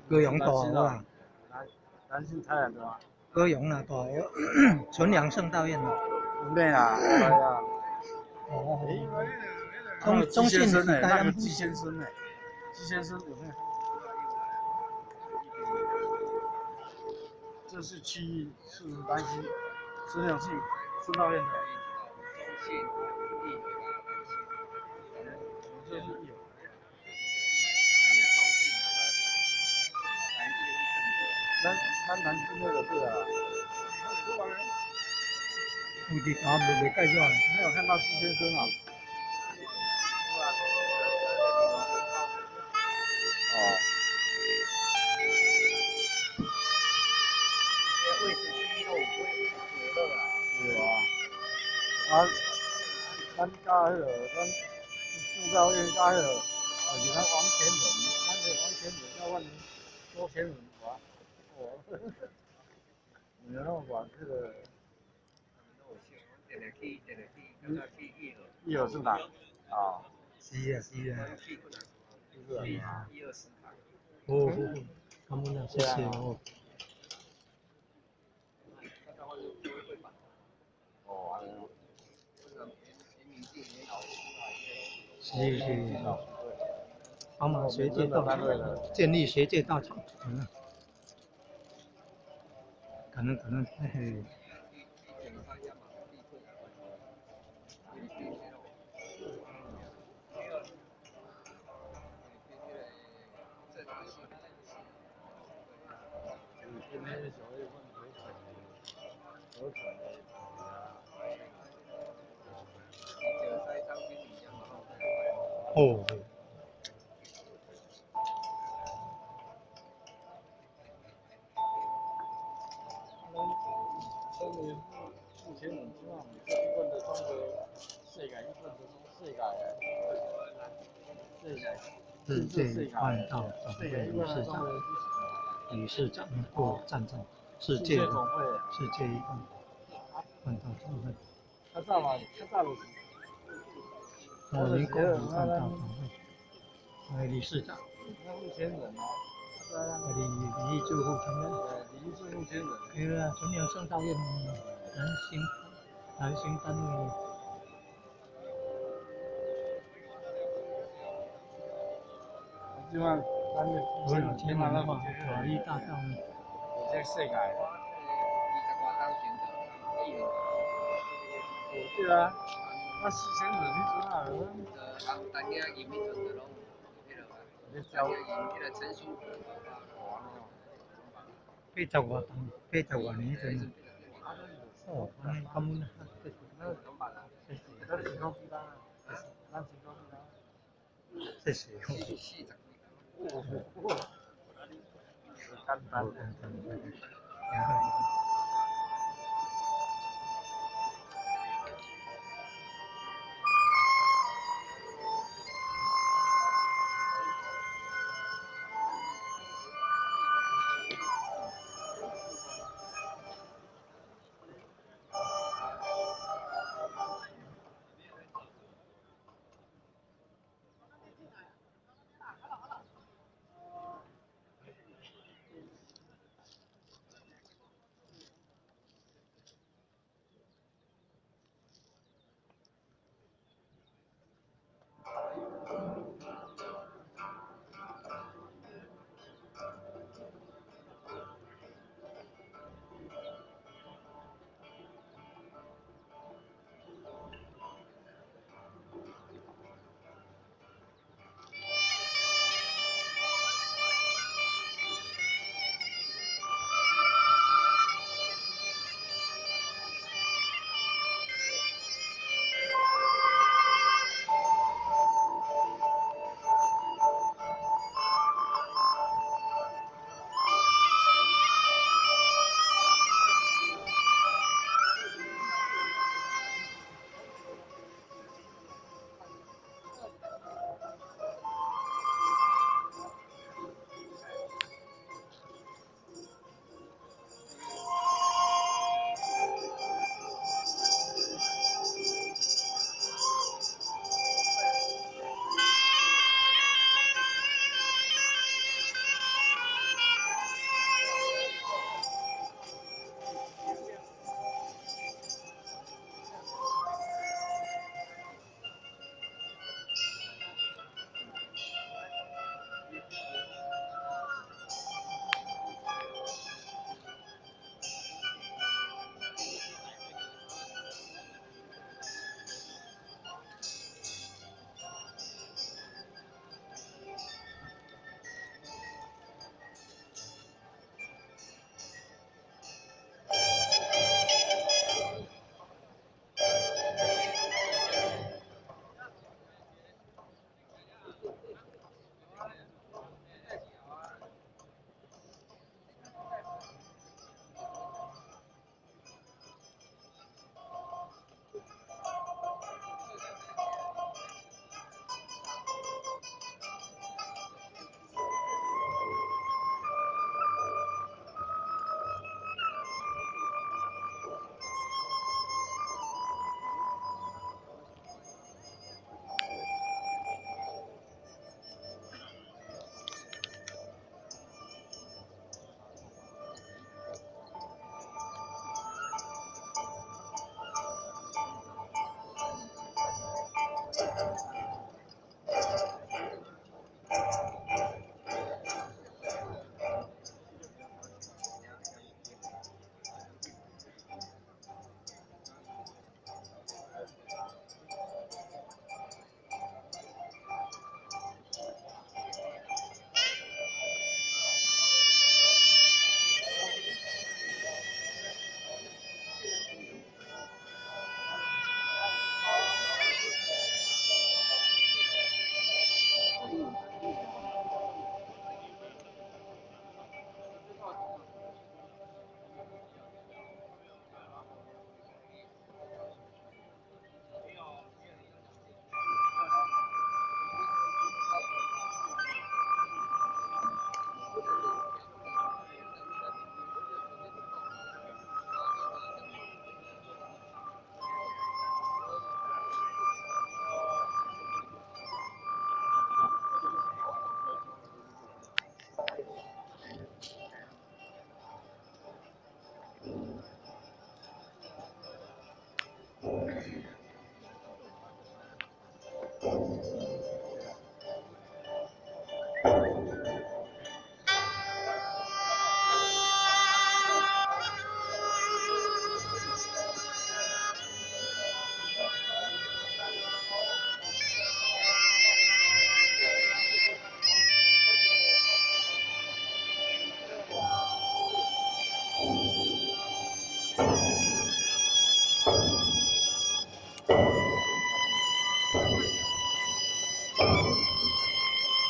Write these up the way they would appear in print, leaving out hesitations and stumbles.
高雄大有啦，南信太阳的嘛。高雄啦大有，纯阳圣道院啦。对啊，对啊。哦，中信是台南季先生呢？季先生有没有？这是区域是南信纯阳圣道院的。中信这是有。咱南京那个对啊。附近啊，没介绍。没有看到季先生啊。哦。位置区又不会热啊。有啊。咱家迄个，咱四道院家迄个，就是咱王前人，咱的王前人叫阮周前人哇，哦，然后把这个，一号是哪？啊，是啊是啊。是啊。120卡。哦，感恩啊，谢谢哦。哦，是是。帮忙学界到场，建立学界到场，可能，嘿嘿。哦。目前人即嘛，一般的中国世界，一般的世界，世界万道总会理事长或站长，世界万道总会。较早嘛，较早就是。民国万道总会，理事长。那目前人啊。李义柱副承认。李义柱目前人。对啊，纯阳圣道院南行单位。即嘛，咱我老前人的话，法律大道呢？这世界。对啊，那4000人迄阵啊，红单领银迄阵就拢迄落啊，单领银迄个陈书。80多年迄阵。哦，安尼感恩啊。谢谢。简单。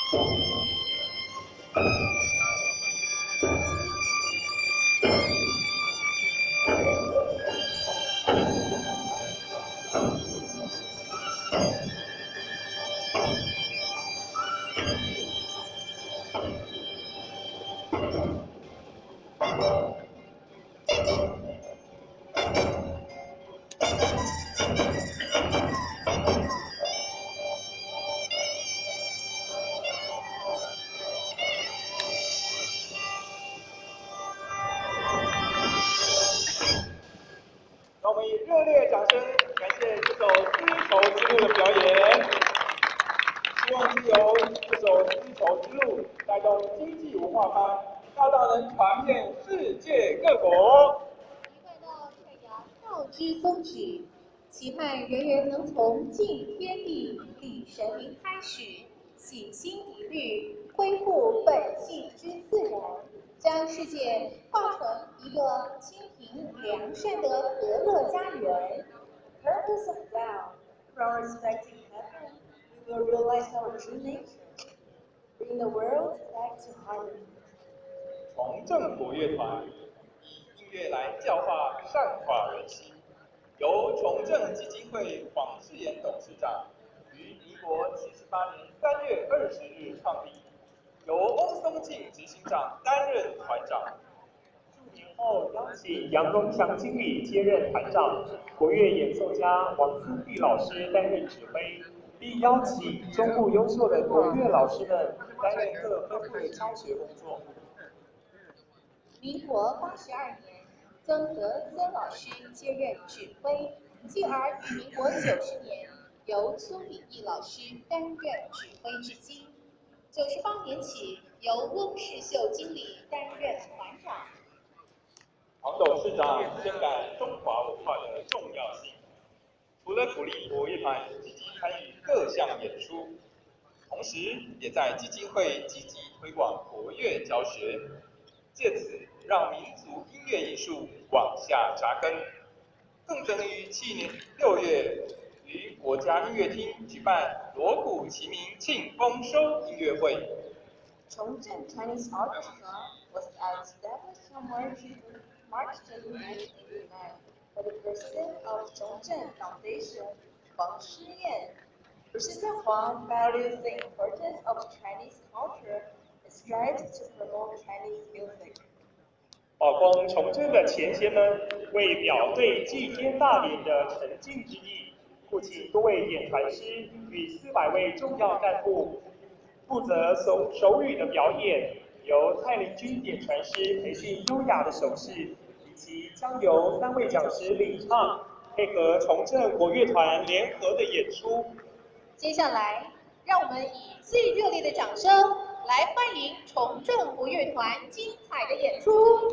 让我们以热烈掌声感谢这首丝绸之路的表演，希望是由这首丝绸之路带动经济文化发，大大能传遍世界各国。一贯到太阳道之宗旨，期盼人人能从敬天地、礼神明开始，洗心一律，恢复本性之自然，将世界化成一个清平良善的和乐家园。Purpose of Tao, from respecting heaven, we will realize our true nature, bring the world back to harmony. 从正国乐团以音乐来教化善化人心，由崇正基金会黄世炎董事长于民国78年3月20日创立，由翁松敬执行长担任团长。数年后邀请杨荣祥经理接任团长，国乐演奏家王思碧老师担任指挥，并邀请中部优秀的国乐老师们担任各分部的教学工作。民国82年，曾德森老师接任指挥，继而于民国90年由苏炳义老师担任指挥至今。98年起，由翁世秀经理担任团长。黄董事长深感中华文化的重要性，除了鼓励国乐团积极参与各项演出，同时也在基金会积极推广国乐教学，借此让民族音乐艺术往下扎根。更曾于去年6月于国家音乐厅举办锣鼓齐鸣庆丰收音乐会。崇正 Chinese Orchestra was established on March 20, 1989 by the president of Chongzhen Foundation, Huang Shiyan. President Huang values the importance of Chinese culture and strives to promote Chinese music. 保光崇正的前贤们为表对祭天大典的沉敬之意，雇请多位演团师与400位重要干部，负责手语的表演，由蔡林君点传师培训优雅的手势，以及将由3位讲师领唱，配合崇正国乐团联合的演出。接下来，让我们以最热烈的掌声来欢迎崇正国乐团精彩的演出。